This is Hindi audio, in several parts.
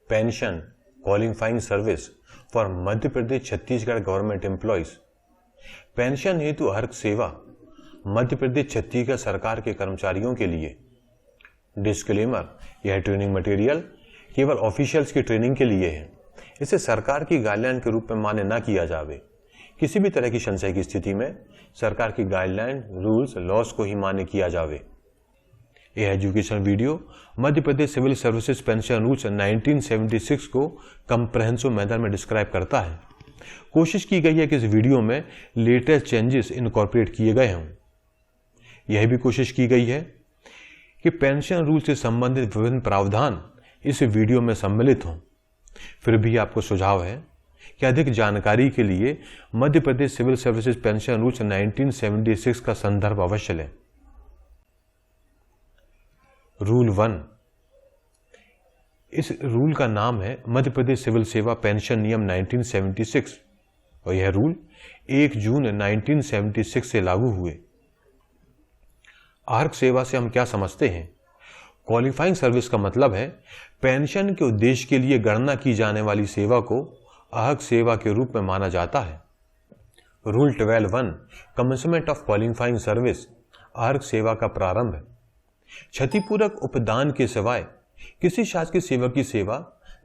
Pension qualifying service for Madhya Pradesh Chhattisgarh government employees. Pension हेतु अर्हता सेवा मध्य प्रदेश छत्तीसगढ़ सरकार के कर्मचारियों के लिए। डिस्क्लेमर, यह ट्रेनिंग मटेरियल केवल ऑफिशियल्स की ट्रेनिंग के लिए है। इसे सरकार की गाइडलाइन के रूप में मान्य न किया जावे। किसी भी तरह की संशय की स्थिति में सरकार की गाइडलाइन, रूल्स, लॉस को ही मान्य किया जावे। यह education video Madhya Pradesh civil services pension rules 1976 को कंप्रहेंसिव मैनर में डिस्क्राइब करता है। कोशिश की गई है कि इस वीडियो में लेटेस्ट चेंजेस इनकॉर्पोरेट किए गए हों। यह भी कोशिश की गई है कि पेंशन रूल से संबंधित विभिन्न प्रावधान इस वीडियो में सम्मिलित हों। फिर भी आपको सुझाव है कि अधिक जानकारी के लिए Madhya Pradesh civil services pension rules 1976 का संदर्भ अवश्य लें। रूल 1, इस रूल का नाम है मध्य प्रदेश सिविल सेवा पेंशन नियम 1976 और यह रूल 1 जून 1976 से लागू हुए। अर्हता सेवा से हम क्या समझते हैं? क्वालिफाइंग सर्विस का मतलब है पेंशन के उद्देश्य के लिए गणना की जाने वाली सेवा को अर्हता सेवा के रूप में माना जाता है। Rule 12(1) commencement of qualifying service, अर्हता सेवा का प्रारंभ है। क्षतिपूरक उपदान के सिवाय किसी शासकीय सेवक की सेवा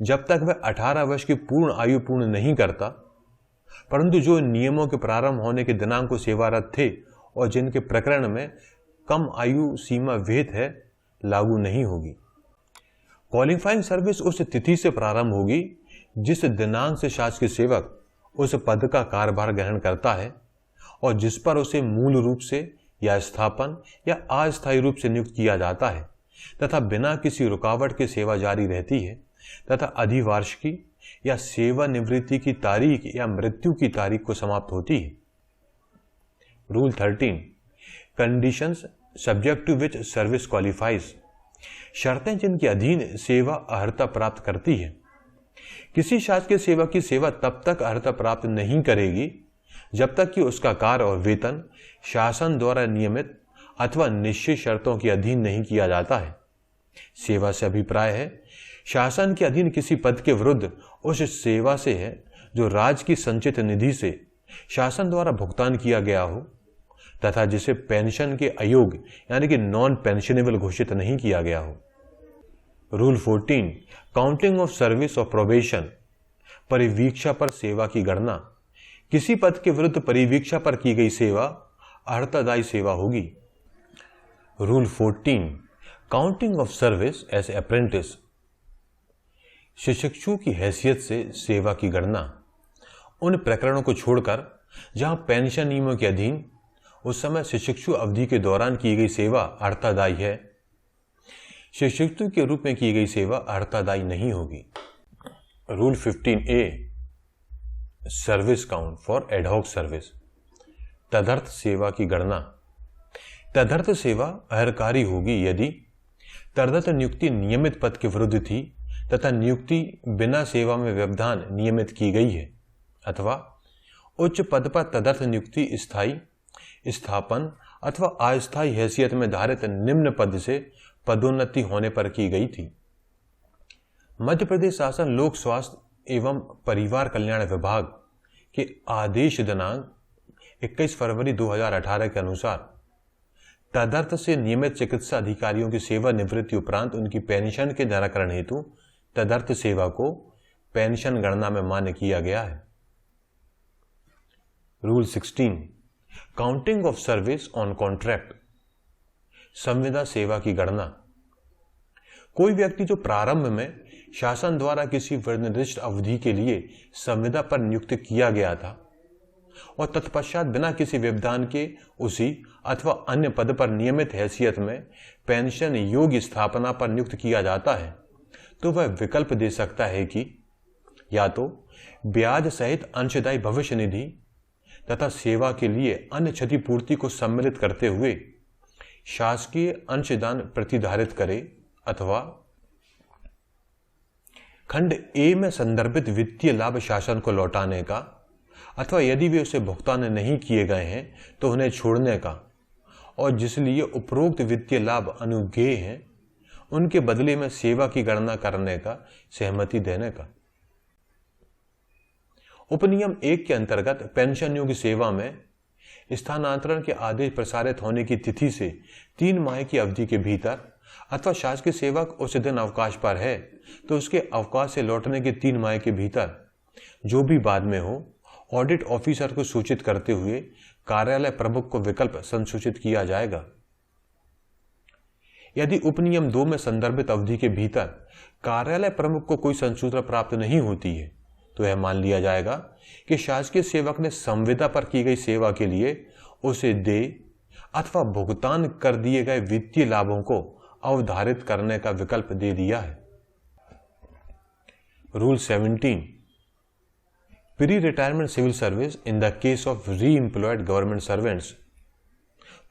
जब तक वह 18 वर्ष की पूर्ण आयु पूर्ण नहीं करता, परंतु जो नियमों के प्रारंभ होने के दिनांक को सेवारत थे और जिनके प्रकरण में कम आयु सीमा विहित है, लागू नहीं होगी। क्वालिफाइंग सर्विस उस तिथि से प्रारंभ होगी जिस दिनांक से शासकीय सेवक उस पद का कार्यभार ग्रहण करता है और जिस पर उसे मूल रूप से या स्थापन या अस्थायी रूप से नियुक्त किया जाता है तथा बिना किसी रुकावट के सेवा जारी रहती है तथा अधिवार्षिकी या सेवानिवृत्ति की तारीख या मृत्यु की तारीख को समाप्त होती है। Rule 13, conditions subject to which service qualifies, शर्तें जिनके अधीन सेवा अर्हता प्राप्त करती है। किसी शासकीय सेवक की सेवा तब तक अर्हता प्राप्त नहीं करेगी जब तक कि उसका कार्य और वेतन शासन द्वारा नियमित अथवा निश्चित शर्तों के अधीन नहीं किया जाता है। सेवा से अभिप्राय है शासन के अधीन किसी पद के विरुद्ध उस सेवा से है जो राज्य की संचित निधि से शासन द्वारा भुगतान किया गया हो तथा जिसे पेंशन के अयोग्य यानी कि नॉन पेंशनेबल घोषित नहीं किया गया हो। रूल 14, काउंटिंग ऑफ सर्विस और प्रोबेशन, परिवीक्षा पर सेवा की गणना। किसी पद के विरुद्ध परिवीक्षा पर की गई सेवा अर्हतादायी सेवा होगी। Rule 14, counting of service as apprentice, शिक्षु की हैसियत से सेवा की गणना। उन प्रकरणों को छोड़कर जहां पेंशन नियमों के अधीन उस समय शिक्षु अवधि के दौरान की गई सेवा अर्हतादायी है, शिक्षु के रूप में की गई सेवा अर्हतादायी नहीं होगी। Rule 15A, service count for ad hoc service, तदर्थ सेवा की गणना। तदर्थ सेवा अहरकारी होगी यदि तदर्थ नियुक्ति नियमित पद के विरुद्ध थी तथा नियुक्ति बिना सेवा में व्यवधान नियमित की गई है अथवा उच्च पद पर तदर्थ नियुक्ति स्थायी, स्थापन अथवा अस्थायी हैसियत में धारित निम्न पद से पदोन्नति होने पर की गई थी। मध्य प्रदेश शासन लोक स्वास्थ्य एवं परिवार कल्याण विभाग के आदेश दिनांक 21 फरवरी 2018 के अनुसार तदर्थ से नियमित चिकित्सा अधिकारियों की सेवा निवृत्ति उपरांत उनकी पेंशन के निराकरण हेतु तदर्थ सेवा को पेंशन गणना में मान्य किया गया है। Rule 16, counting of service on contract, संविदा सेवा की गणना। कोई व्यक्ति जो प्रारंभ में शासन द्वारा किसी निर्दिष्ट अवधि के लिए संविदा पर नियुक्त किया गया था और तत्पश्चात बिना किसी व्यवधान के उसी अथवा अन्य पद पर नियमित हैसियत में पेंशन योग्य स्थापना पर नियुक्त किया जाता है, तो वह विकल्प दे सकता है कि या तो ब्याज सहित अंशदायी भविष्य निधि तथा सेवा के लिए अन्य क्षतिपूर्ति को सम्मिलित करते हुए शासकीय अंशदान प्रतिधारित करे अथवा खंड ए में संदर्भित वित्तीय लाभ शासन को लौटाने का अथवा यदि वे उसे भुगतान नहीं किए गए हैं तो उन्हें छोड़ने का और जिसलिए उपरोक्त वित्तीय लाभ अनुज्ञेय हैं उनके बदले में सेवा की गणना करने का सहमति देने का। उपनियम 1 के अंतर्गत पेंशन योग्य सेवा में स्थानांतरण के आदेश प्रसारित होने की तिथि से 3 माह की अवधि के भीतर अथवा शासकीय सेवक उस दिन अवकाश पर है तो उसके अवकाश से लौटने के 3 माह के भीतर जो भी बाद में हो, ऑडिट ऑफिसर को सूचित करते हुए कार्यालय प्रमुख को विकल्प संसूचित किया जाएगा। यदि उपनियम 2 में संदर्भित अवधि के भीतर कार्यालय प्रमुख को कोई संसूचना प्राप्त नहीं होती है तो यह मान लिया जाएगा कि शासकीय सेवक ने संविदा पर की गई सेवा के लिए उसे देय अथवा भुगतान कर दिए गए वित्तीय लाभों को अवधारित करने का विकल्प दे दिया है। Rule 17, pre retirement civil service in the case of re employed government servants.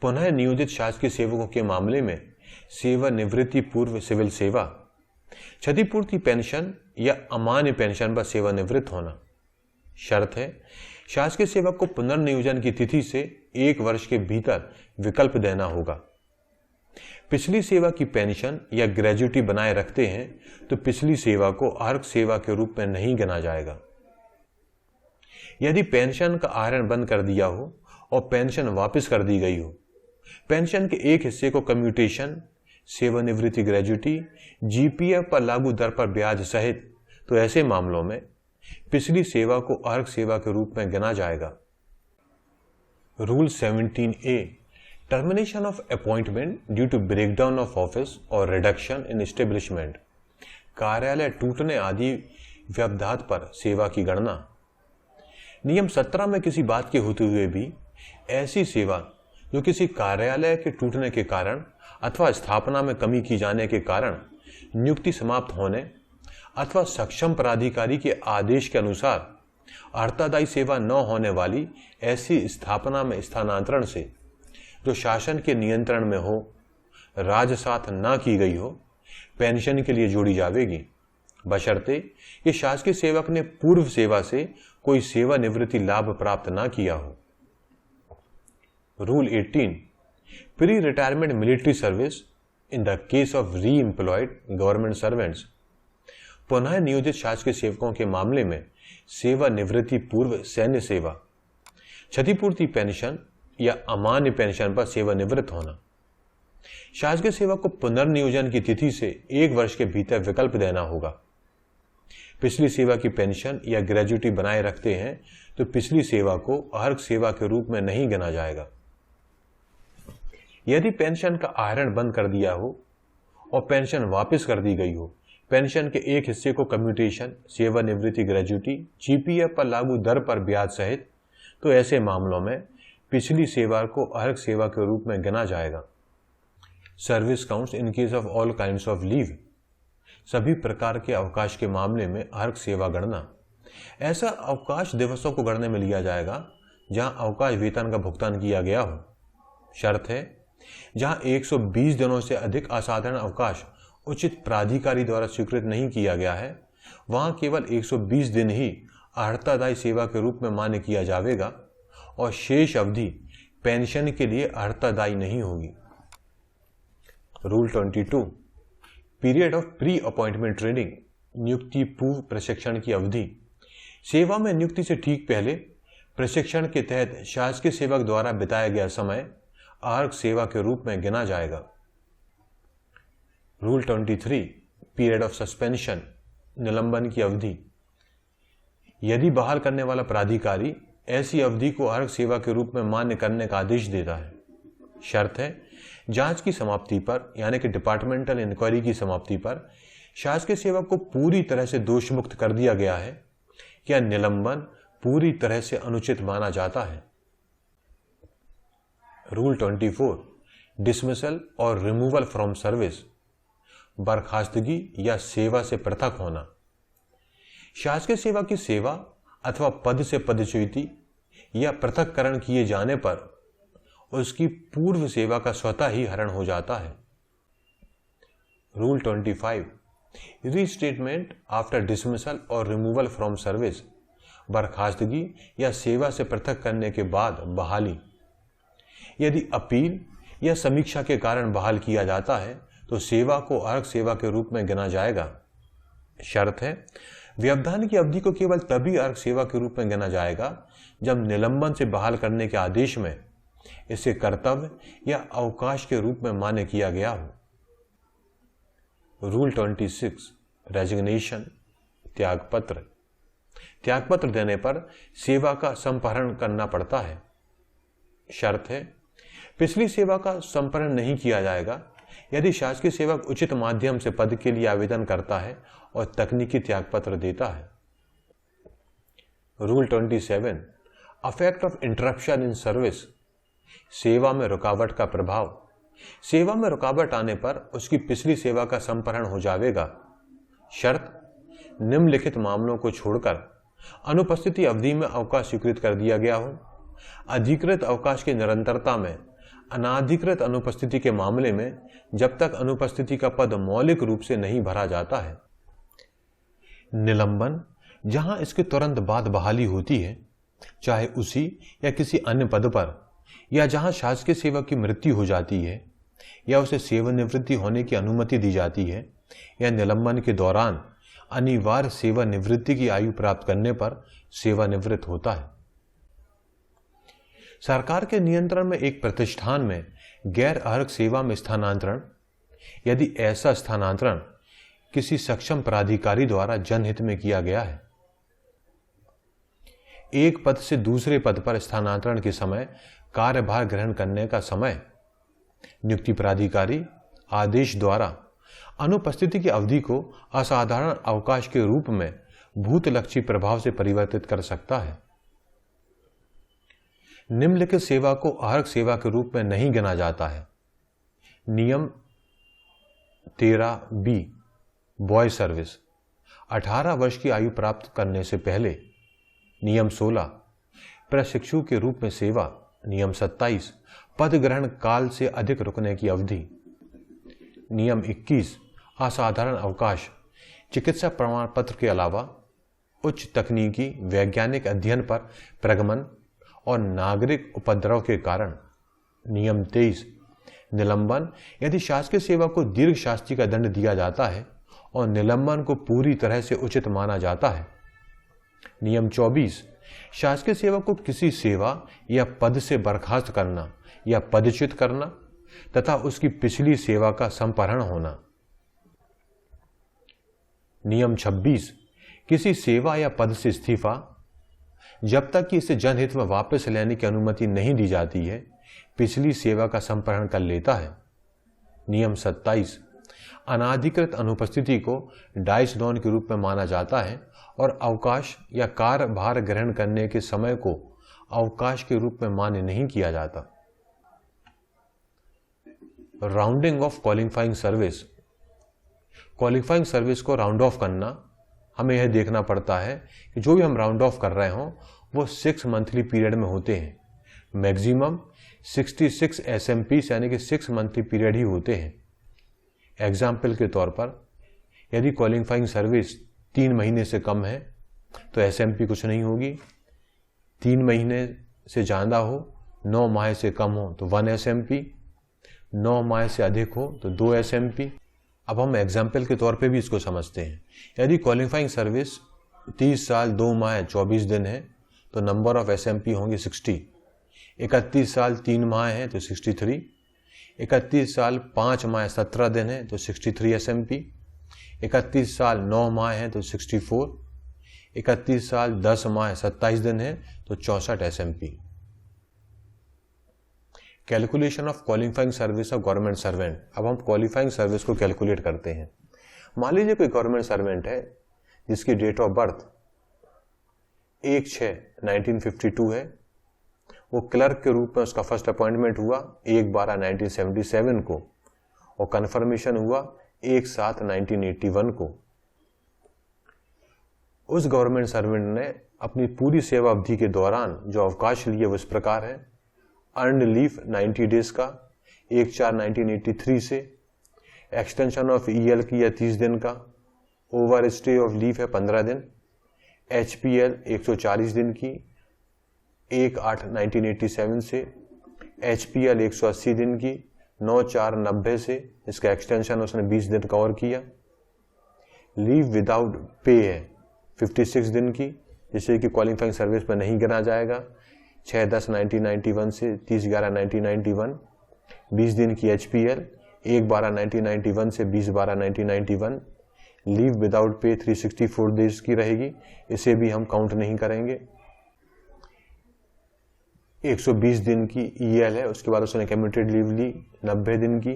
पुनः नियोजित शासकीय सेवकों के मामले में सेवानिवृत्ति पूर्व सिविल सेवा, क्षतिपूर्ति पेंशन या अमान्य पेंशन पर सेवानिवृत्त होना। शर्त है शासकीय सेवक को पुनर्नियोजन की तिथि से 1 वर्ष के भीतर विकल्प देना होगा। पिछली सेवा की पेंशन या ग्रेजुटी बनाए रखते हैं तो पिछली सेवा को अर्घ सेवा के रूप में नहीं गिना जाएगा। यदि पेंशन का आहरण बंद कर दिया हो और पेंशन वापस कर दी गई हो, पेंशन के एक हिस्से को कम्यूटेशन, सेवानिवृत्ति ग्रेजुटी, जीपीएफ पर लागू दर पर ब्याज सहित, तो ऐसे मामलों में पिछली सेवा को अर्घ सेवा के रूप में गिना जाएगा। Rule 17A, termination of appointment due to breakdown of office और रिडक्शन इन एस्टेब्लिशमेंट। कार्यालय टूटने आदि व्यवधात पर सेवा की गणना। नियम 17 में किसी बात के होते हुए भी ऐसी सेवा जो किसी कार्यालय के टूटने के कारण अथवा स्थापना में कमी की जाने के कारण नियुक्ति समाप्त होने अथवा सक्षम प्राधिकारी के आदेश के अनुसार अर्हतादायी सेवा न होने वाली ऐसी स्थापना में स्थानांतरण से जो शासन के नियंत्रण में हो, राजसात न की गई हो, पेंशन के लिए जोड़ी जाएगी, बशर्ते कि शासकीय सेवक ने पूर्व सेवा से कोई सेवानिवृत्ति लाभ प्राप्त न किया हो। Rule 18, pre retirement military service in the case of re employed government servants. पुनः नियोजित शासकीय सेवकों के मामले में सेवानिवृत्ति पूर्व सैन्य सेवा, क्षतिपूर्ति पेंशन या अमान्य पेंशन पर सेवानिवृत्त होना। शासकीय सेवक को पुनर्नियोजन की तिथि से 1 वर्ष के भीतर विकल्प देना होगा। पिछली सेवा की पेंशन या ग्रेजुटी बनाए रखते हैं तो पिछली सेवा को अर्घ सेवा के रूप में नहीं गिना जाएगा। यदि पेंशन का आहरण बंद कर दिया हो और पेंशन वापस कर दी गई हो, पेंशन के एक हिस्से को कम्यूटेशन, सेवानिवृत्ति ग्रेजुटी, जीपीएफ पर लागू दर पर ब्याज सहित, तो ऐसे मामलों में पिछली सेवा को अर्घ सेवा के रूप में गिना जाएगा। Service counts in case of all kinds of leave. सभी प्रकार के अवकाश के मामले में अर्घ सेवा गणना। ऐसा अवकाश दिवसों को गणने में लिया जाएगा जहां अवकाश वेतन का भुगतान किया गया हो। शर्त है जहां 120 दिनों से अधिक असाधारण अवकाश उचित प्राधिकारी द्वारा स्वीकृत नहीं किया गया है, वहां केवल 120 दिन ही अर्हतादायी सेवा के रूप में मान्य किया जाएगा और शेष अवधि पेंशन के लिए अर्हतादायी नहीं होगी। Rule 22, period of pre appointment training, नियुक्ति पूर्व प्रशिक्षण की अवधि। सेवा में नियुक्ति से ठीक पहले प्रशिक्षण के तहत शासकीय सेवक द्वारा बिताया गया समय अर्घ सेवा के रूप में गिना जाएगा। रूल 23, पीरियड ऑफ सस्पेंशन, निलंबन की अवधि। यदि बहाल करने वाला प्राधिकारी ऐसी अवधि को अर्घ सेवा के रूप में मान्य करने का आदेश देता है, शर्त है जांच की समाप्ति पर यानी कि डिपार्टमेंटल इंक्वायरी की समाप्ति पर शासकीय सेवक को पूरी तरह से दोष मुक्त कर दिया गया है या निलंबन पूरी तरह से अनुचित माना जाता है। रूल 24, डिसमिसल और रिमूवल फ्रॉम सर्विस, बर्खास्तगी या सेवा से पृथक होना। शासकीय सेवा की सेवा अथवा पद से पदच्युति या पृथककरण किए जाने पर उसकी पूर्व सेवा का स्वतः ही हरण हो जाता है। रूल 25, रीस्टेटमेंट आफ्टर डिसमिसल और रिमूवल फ्रॉम सर्विस, बर्खास्तगी या सेवा से पृथक करने के बाद बहाली। यदि अपील या समीक्षा के कारण बहाल किया जाता है तो सेवा को अर्हक सेवा के रूप में गिना जाएगा। शर्त है, व्यवधान की अवधि को केवल तभी अर्हक सेवा के रूप में गिना जाएगा जब निलंबन से बहाल करने के आदेश में इसे कर्तव्य या अवकाश के रूप में मान्य किया गया हो। रूल 26, रेजिग्नेशन, त्यागपत्र। त्यागपत्र देने पर सेवा का संपहरण करना पड़ता है। शर्त है, पिछली सेवा का संपहरण नहीं किया जाएगा यदि शासकीय सेवक उचित माध्यम से पद के लिए आवेदन करता है और तकनीकी त्यागपत्र देता है। Rule 27, affect of interruption in service. सेवा में रुकावट का प्रभाव। सेवा में रुकावट आने पर उसकी पिछली सेवा का संपहरण हो जाएगा। शर्त, निम्नलिखित मामलों को छोड़कर अनुपस्थिति अवधि में अवकाश स्वीकृत कर दिया गया हो। अधिकृत अवकाश की निरंतरता में अनाधिकृत अनुपस्थिति के मामले में जब तक अनुपस्थिति का पद मौलिक रूप से नहीं भरा जाता है। निलंबन, जहां इसके तुरंत बाद बहाली होती है, चाहे उसी या किसी अन्य पद पर, या जहां शासकीय सेवक की मृत्यु हो जाती है या उसे सेवानिवृत्ति होने की अनुमति दी जाती है, या निलंबन के दौरान अनिवार्य सेवानिवृत्ति की आयु प्राप्त करने पर सेवानिवृत्त होता है। सरकार के नियंत्रण में एक प्रतिष्ठान में गैर अर्हक सेवा में स्थानांतरण, यदि ऐसा स्थानांतरण किसी सक्षम प्राधिकारी द्वारा जनहित में किया गया है। एक पद से दूसरे पद पर स्थानांतरण के समय कार्यभार ग्रहण करने का समय नियुक्ति प्राधिकारी आदेश द्वारा अनुपस्थिति की अवधि को असाधारण अवकाश के रूप में भूतलक्षी प्रभाव से परिवर्तित कर सकता है। निम्नलिखित सेवा को अर्हक सेवा के रूप में नहीं गिना जाता है। नियम 13B, बॉय सर्विस, 18 वर्ष की आयु प्राप्त करने से पहले। नियम 16, प्रशिक्षु के रूप में सेवा। नियम 27, पद ग्रहण काल से अधिक रुकने की अवधि। नियम 21, असाधारण अवकाश, चिकित्सा प्रमाण पत्र के अलावा उच्च तकनीकी वैज्ञानिक अध्ययन पर प्रगमन और नागरिक उपद्रव के कारण। नियम 23, निलंबन, यदि शासकीय सेवा को दीर्घ शास्ति का दंड दिया जाता है और निलंबन को पूरी तरह से उचित माना जाता है। नियम 24, शासकीय सेवा को किसी सेवा या पद से बर्खास्त करना या पदच्युत करना तथा उसकी पिछली सेवा का संपहरण होना। नियम 26, किसी सेवा या पद से इस्तीफा जब तक कि इसे जनहित में वापस लेने की अनुमति नहीं दी जाती है, पिछली सेवा का संपहरण कर लेता है। नियम 27, अनाधिकृत अनुपस्थिति को डाइस डाउन के रूप में माना जाता है और अवकाश या कार्यभार ग्रहण करने के समय को अवकाश के रूप में मान्य नहीं किया जाता। Rounding off qualifying service. Qualifying service को राउंड ऑफ करना, हमें यह देखना पड़ता है कि जो भी हम राउंड ऑफ कर रहे हों वो 6 मंथली पीरियड में होते हैं। मैक्सिमम 66 SMPs यानी कि 6 मंथली पीरियड ही होते हैं। एग्जाम्पल के तौर पर यदि क्वालिफाइंग सर्विस 3 महीने से कम है तो SMP कुछ नहीं होगी। 3 महीने से ज़्यादा हो, 9 माह से कम हो तो 1 SMP, 9 माह से अधिक हो तो 2 SMP। अब हम एग्जाम्पल के तौर पे भी इसको समझते हैं। यदि क्वालिफाइंग सर्विस 30 साल 2 माह 24 दिन है तो नंबर ऑफ SMP होंगे 60। 31 साल 3 माह है तो 63। 31 साल 5 माह 17 दिन है तो 63 SMP। 31 साल 9 माह है तो 64। 31 साल 10 माह 27 दिन है तो 64 SMP। Calculation of qualifying service of government servant. अब हम क्वालिफाइंग सर्विस को कैलकुलेट करते हैं। मान लीजिए कोई गवर्नमेंट सर्वेंट है जिसकी डेट ऑफ बर्थ 1/6/1952 है। वो क्लर्क के रूप में उसका फर्स्ट अपॉइंटमेंट हुआ 1/12/1977 को और कन्फर्मेशन हुआ 1/7/1981 को। उस गवर्नमेंट सर्वेंट ने अपनी पूरी सेवा अवधि के दौरान जो अवकाश लिए वो इस प्रकार है। अर्नड लीव 90 डेज का 1/4/1983 से, एक्सटेंशन ऑफ EL की या 30 दिन का, ओवर स्टे ऑफ लीव है 15 दिन, HPL 140 दिन की 1/8/1987 से, HPL 180 दिन की 9/4/90 से, इसका एक्सटेंशन उसने 20 दिन कवर किया। लीव विदाउट पे है 56 दिन की, जिससे कि क्वालिफाइंग सर्विस पर नहीं गिना जाएगा। 6/10/1991 से 30/11/1991। 20 दिन की HPL 1/12/1991 से 20/12/1991। लीव विदाउट पे 364 डेज की रहेगी, इसे भी हम काउंट नहीं करेंगे। 120 दिन की EL है, उसके बाद उसने कम्यूटेड लीव ली 90 दिन की,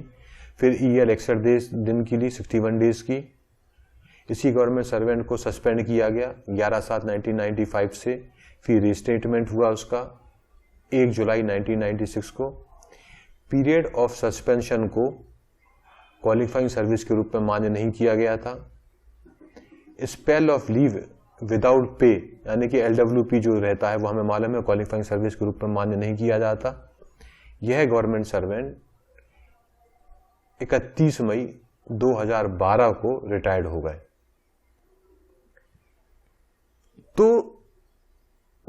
फिर EL 61 दिन की ली 61 डेज की। इसी गवर्नमेंट सर्वेंट को सस्पेंड किया गया 11/7/1995 से, फिर रिस्टेटमेंट हुआ उसका 1 जुलाई 1996 को। पीरियड ऑफ सस्पेंशन को क्वालिफाइंग सर्विस के रूप में मान्य नहीं किया गया था। Spell of leave without pay यानी कि LWP जो रहता है वो हमें मालूम है क्वालिफाइंग सर्विस के रूप में मान्य नहीं किया जाता। यह गवर्नमेंट सर्वेंट 31 मई 2012 को रिटायर्ड हो गए। तो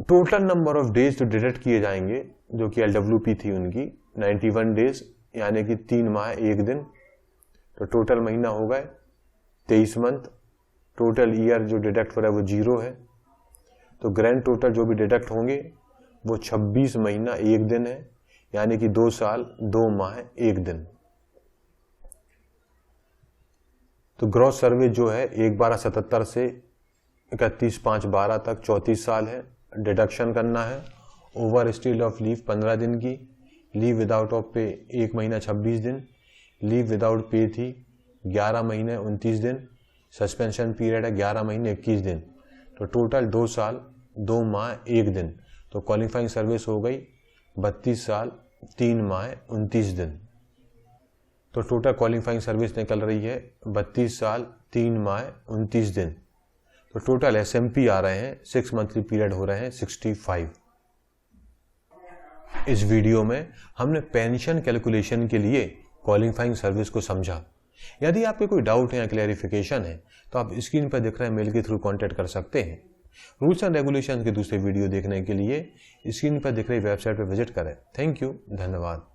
टोटल नंबर ऑफ डेज जो डिडक्ट किए जाएंगे जो कि LWP थी उनकी 91 डेज, यानी कि 3 माह 1 दिन। तो टोटल महीना हो गए 23 मंथ। टोटल ईयर जो डिडक्ट हो रहा है वो 0 है। तो ग्रैंड टोटल जो भी डिडक्ट होंगे वो 26 महीना 1 दिन है, यानी कि 2 साल 2 माह 1 दिन। तो ग्रॉस सर्विस जो है 1/12/77 से 31/5/12 तक 34 साल है। डिडक्शन करना है। ओवर स्टील ऑफ लीव 15 दिन की। लीव विदाउट ऑफ पे 1 महीना 26 दिन। लीव विदाउट पे थी 11 महीने 29 दिन। सस्पेंशन पीरियड है 11 महीने 21 दिन। तो टोटल 2 साल 2 माह 1 दिन। तो क्वालिफाइंग सर्विस हो गई 32 साल 3 माह 29 दिन। तो टोटल क्वालिफाइंग सर्विस निकल रही है 32 साल 3 माह 29 दिन। तो टोटल SMP आ रहे हैं 6 मंथली पीरियड हो रहे हैं 65। इस वीडियो में हमने पेंशन कैलकुलेशन के लिए क्वालिफाइंग सर्विस को समझा। यदि आपके कोई डाउट है या क्लैरिफिकेशन है तो आप स्क्रीन पर दिख रहे मेल के थ्रू कांटेक्ट कर सकते हैं। रूल्स एंड रेगुलेशंस के दूसरे वीडियो देखने के लिए स्क्रीन पर दिख रही वेबसाइट पर विजिट करें। थैंक यू, धन्यवाद।